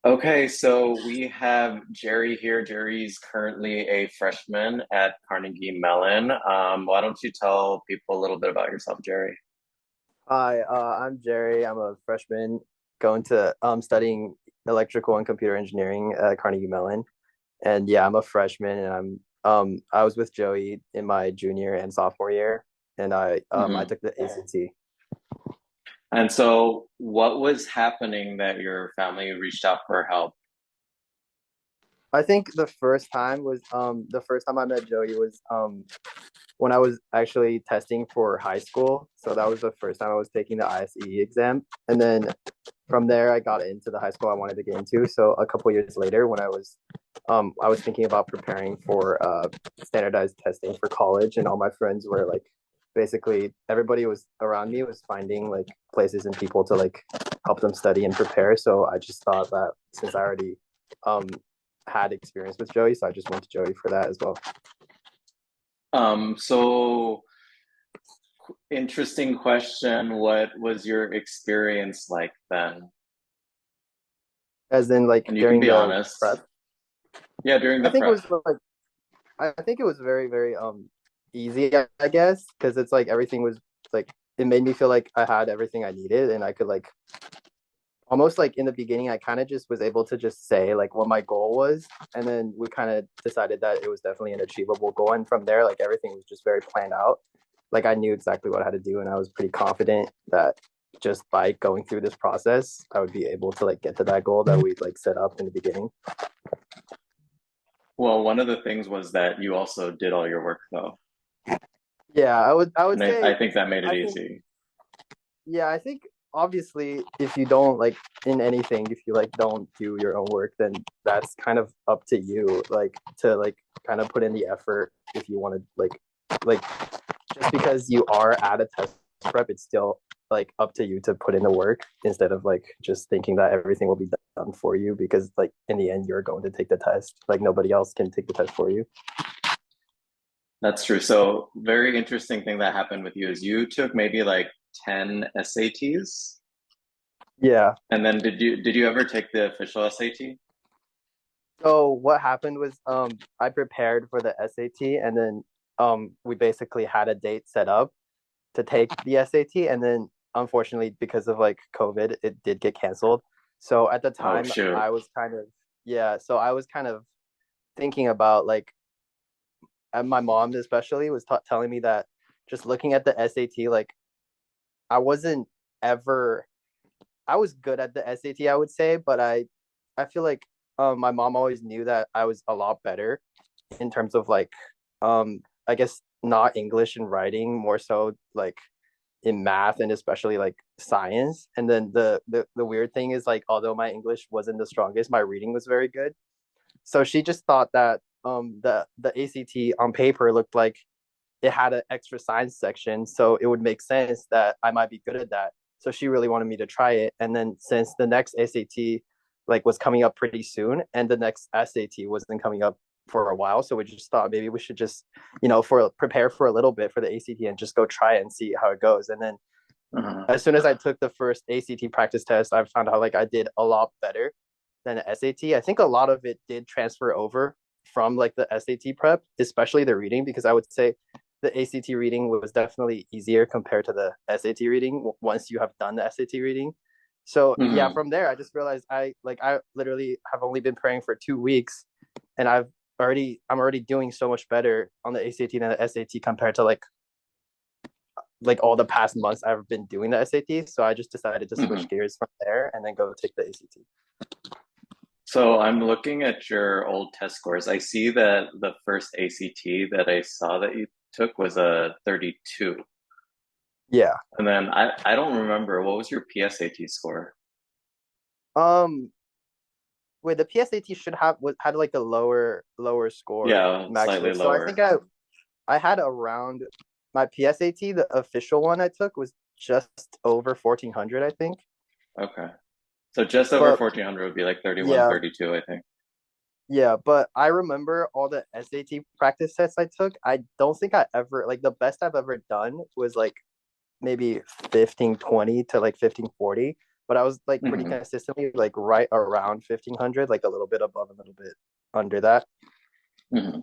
Okay, so we have Jerry here. Jerry's currently a freshman at Carnegie Mellon. Why don't you tell people a little bit about yourself, Jerry? Hi, I'm Jerry. I'm a freshman going to studying electrical and computer engineering at Carnegie Mellon. And yeah, I'm a freshman and I was with Joey in my junior and sophomore year and I Hmm. took the ACT. And so, what was happening that your family reached out for help? I think the first time I met Joey was when I was actually testing for high school. So that was the first time I was taking the ISE exam. And then from there I got into the high school I wanted to get into. So a couple years later when I was thinking about preparing for standardized testing for college, and all my friends were like basically everybody was around me was finding like places and people to like help them study and prepare. So I just thought that since I already um had experience with Joey, so I just went to Joey for that as well. So interesting question. What was your experience like then? As in like And you can during be the honest. prep. Yeah, during I the think it prep. was like I think it was very easy, I guess, because it's like everything was like it made me feel like I had everything I needed and I could like almost like in the beginning I kind of just was able to just say like what my goal was, and then we kind of decided that it was definitely an achievable goal, and from there like everything was just very planned out. Like I knew exactly what I had to do and I was pretty confident that just by going through this process I would be able to like get to that goal that we like set up in the beginning. Well, one of the things was that you also did all your work though. Yeah, I would And I say think that made it I think easy. yeah, I think obviously if you don't like in anything, if you like don't do your own work, then that's kind of up to you, like to like kind of put in the effort if you want to like just because you are at a test prep, it's still like up to you to put in the work instead of like just thinking that everything will be done for you because like in the end you're going to take the test. Like nobody else can take the test for you. That's true. So, very interesting thing that happened with you is you took maybe like 10 SATs. Yeah. And then did you ever take the official SAT? So what happened was I prepared for the SAT, and then we basically had a date set up to take the SAT, and then unfortunately because of like COVID it did get canceled. So at the Oh, time shoot. I was kind of yeah, so I was kind of thinking about like and my mom especially was telling me that just looking at the SAT, like I wasn't ever I was good at the SAT, I would say, but I feel like my mom always knew that I was a lot better in terms of like I guess not English and writing, more so like in math and especially like science. And then the weird thing is like although my English wasn't the strongest, my reading was very good. So she just thought that the ACT on paper looked like it had an extra science section, so it would make sense that I might be good at that. So she really wanted me to try it. And then since the next SAT like was coming up pretty soon, and the next SAT wasn't coming up for a while, so we just thought maybe we should just for prepare for a little bit for the ACT and just go try it and see how it goes. And then Uh-huh. as soon as I took the first ACT practice test, I found out like I did a lot better than the SAT. I think a lot of it did transfer over from like the SAT prep, especially the reading, because I would say the ACT reading was definitely easier compared to the SAT reading once you have done the SAT reading. So yeah, Hmm. from there I just realized I literally have only been praying for 2 weeks, and I'm already doing so much better on the ACT than the SAT compared to like all the past months I've been doing the SAT. So I just decided to Hmm. switch gears from there and then go take the ACT. So I'm looking at your old test scores. I see that the first ACT that I saw that you took was a 32. Yeah. And then I don't remember what was your PSAT score? Um. Wait, the PSAT should have had like a lower score Yeah, slightly actually. So I think lower. I had around my PSAT, the official one I took was just over 1400, I think. Okay. So just over But 1400 would be like 31, yeah, 32, I think. yeah. But I remember all the SAT practice tests I took. I don't think I ever like the best I've ever done was like maybe 1520 to like 1540, but I was like pretty Hmm. consistently like right around 1500, like a little bit above, a little bit under that. Hmm.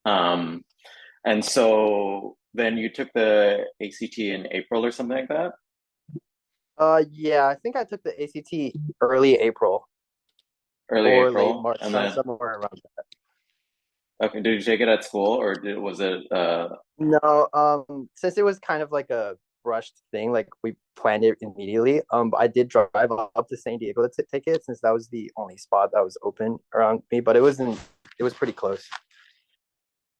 Um, and so then you took the ACT in April or something like that? Yeah, I think I took the ACT early April Early or late April, March, and then somewhere around that. okay, did you take it at school or was it No, since it was kind of like a rushed thing, like we planned it immediately. I did drive up to San Diego to take it since that was the only spot that was open around me, but it was pretty close.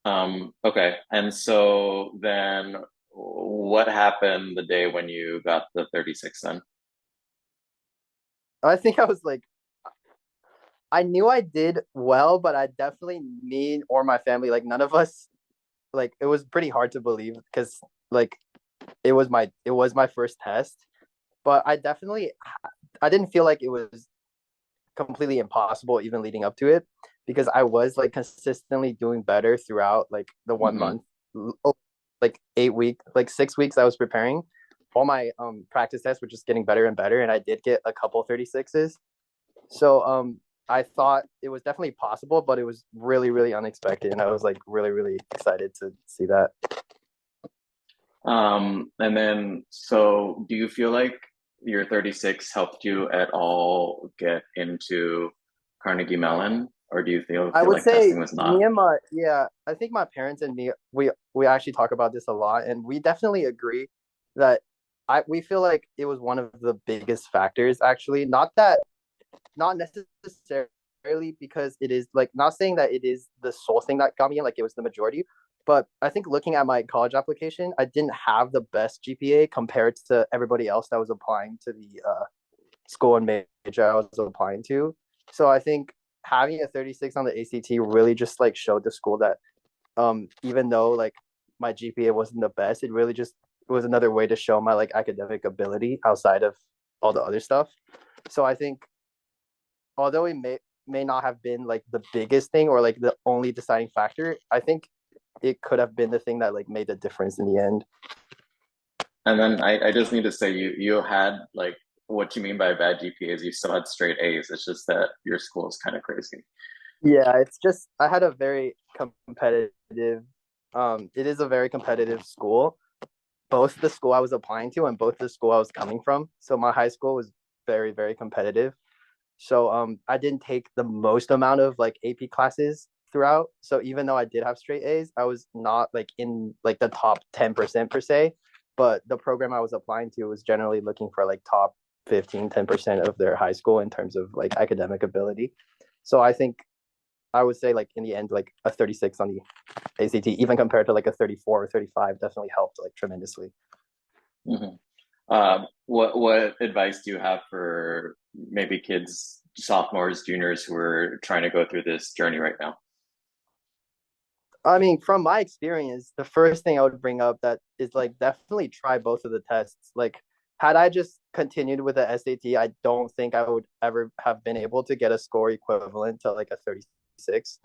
okay. And so then what happened the day when you got the 36 then? I think I was like, I knew I did well, but I definitely, me or my family, like none of us, like it was pretty hard to believe because like it was my first test, but I didn't feel like it was completely impossible even leading up to it because I was like consistently doing better throughout like the one Hmm. month, like 8 week, like 6 weeks I was preparing. All my practice tests were just getting better and better, and I did get a couple 36s. So I thought it was definitely possible, but it was really, really unexpected, and I was like really, really excited to see that. And then so do you feel like your 36 helped you at all get into Carnegie Mellon, or do you I feel would like say testing was me not? and my yeah, I think my parents and me we actually talk about this a lot, and we definitely agree that I we feel like it was one of the biggest factors actually. Not necessarily because it is like not saying that it is the sole thing that got me in, like it was the majority, but I think looking at my college application, I didn't have the best GPA compared to everybody else that was applying to the school and major I was applying to. So I think having a 36 on the ACT really just like showed the school that even though like my GPA wasn't the best, it really just was another way to show my like academic ability outside of all the other stuff. So I think although it may not have been like the biggest thing or like the only deciding factor, I think it could have been the thing that like made the difference in the end. And then I just need to say you had like what you mean by bad GPAs, you still had straight A's. It's just that your school is kind of crazy. Yeah, it's just I had a very competitive it is a very competitive school. Both the school I was applying to and both the school I was coming from. So my high school was very, very competitive. So I didn't take the most amount of like AP classes throughout. So even though I did have straight A's, I was not like in like the top 10% per se. But the program I was applying to was generally looking for like top 15, 10% of their high school in terms of like academic ability. So I think I would say like in the end, like a 36 on the ACT, even compared to like a 34 or 35, definitely helped like tremendously. Hmm. What advice do you have for maybe kids, sophomores, juniors who are trying to go through this journey right now? I mean, from my experience, the first thing I would bring up that is like definitely try both of the tests. Like, had I just continued with the SAT, I don't think I would ever have been able to get a score equivalent to like a 36.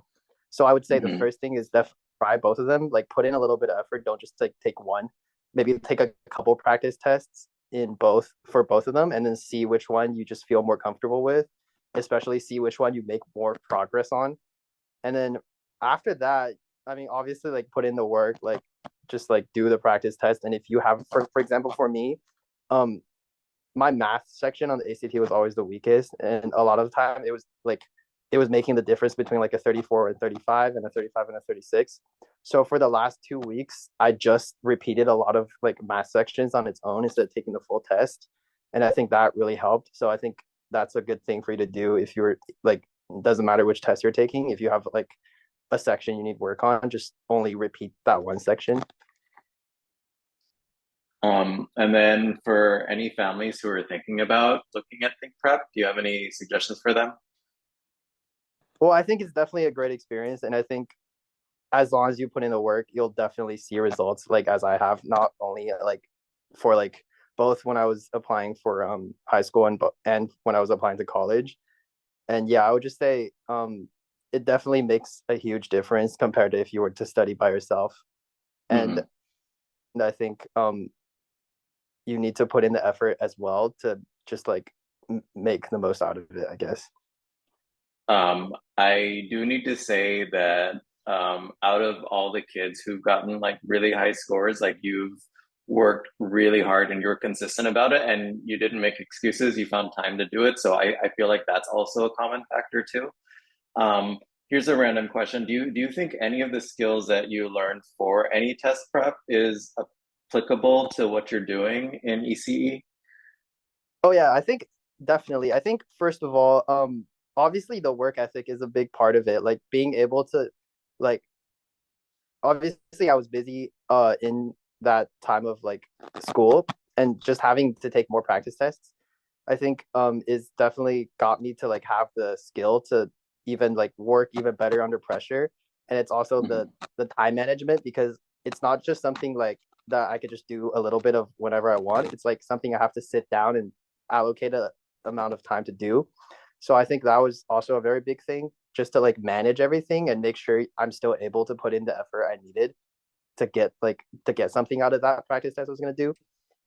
So I would say the Hmm. first thing is definitely try both of them. Like, put in a little bit of effort. Don't just like take one. Maybe take a couple practice tests in both for both of them, and then see which one you just feel more comfortable with. Especially see which one you make more progress on, and then after that, I mean, obviously, like put in the work, like just like do the practice test. And if you have, for example, for me, um, my math section on the ACT was always the weakest, and a lot of the time it was making the difference between like a 34 and 35 and a 35 and a 36. So for the last 2 weeks, I just repeated a lot of like math sections on its own instead of taking the full test, and I think that really helped. So I think that's a good thing for you to do if you're like doesn't matter which test you're taking. If you have like a section you need work on, just only repeat that one section. And then for any families who are thinking about looking at Think Prep, do you have any suggestions for them? Well, I think it's definitely a great experience, and I think as long as you put in the work, you'll definitely see results. Like as I have, not only like for like both when I was applying for high school and when I was applying to college. And yeah, I would just say it definitely makes a huge difference compared to if you were to study by yourself. And Hmm. I think you need to put in the effort as well to just like make the most out of it, I guess. I do need to say that out of all the kids who've gotten like really high scores, like you've worked really hard and you're consistent about it and you didn't make excuses, you found time to do it. So I feel like that's also a common factor too. Um, Here's a random question. Do you think any of the skills that you learned for any test prep is applicable to what you're doing in ECE? Oh yeah, I think definitely. I think first of all, obviously the work ethic is a big part of it. Like being able to like obviously I was busy in that time of like school and just having to take more practice tests. I think is definitely got me to like have the skill to even like work even better under pressure. And it's also Mhm. the time management because it's not just something like that I could just do a little bit of whenever I want. It's like something I have to sit down and allocate a amount of time to do. So I think that was also a very big thing just to like manage everything and make sure I'm still able to put in the effort I needed to get something out of that practice test I was going to do.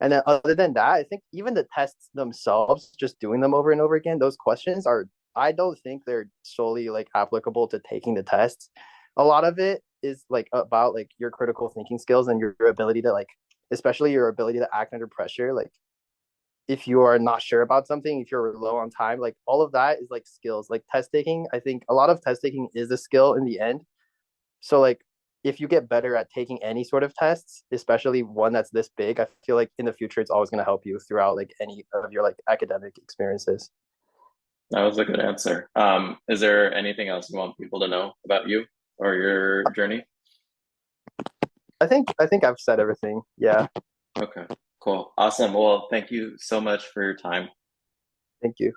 And then other than that, I think even the tests themselves, just doing them over and over again, those questions are I don't think they're solely like applicable to taking the tests. A lot of it is like about like your critical thinking skills and your ability to like especially your ability to act under pressure. Like if you are not sure about something, if you're low on time, like all of that is like skills. Like test taking, I think a lot of test taking is a skill in the end. So like if you get better at taking any sort of tests, especially one that's this big, I feel like in the future it's always going to help you throughout like any of your like academic experiences. That was a good answer. Is there anything else you want people to know about you or your journey? I think I've said everything. Yeah. Okay, cool. Awesome. Well, thank you so much for your time. Thank you.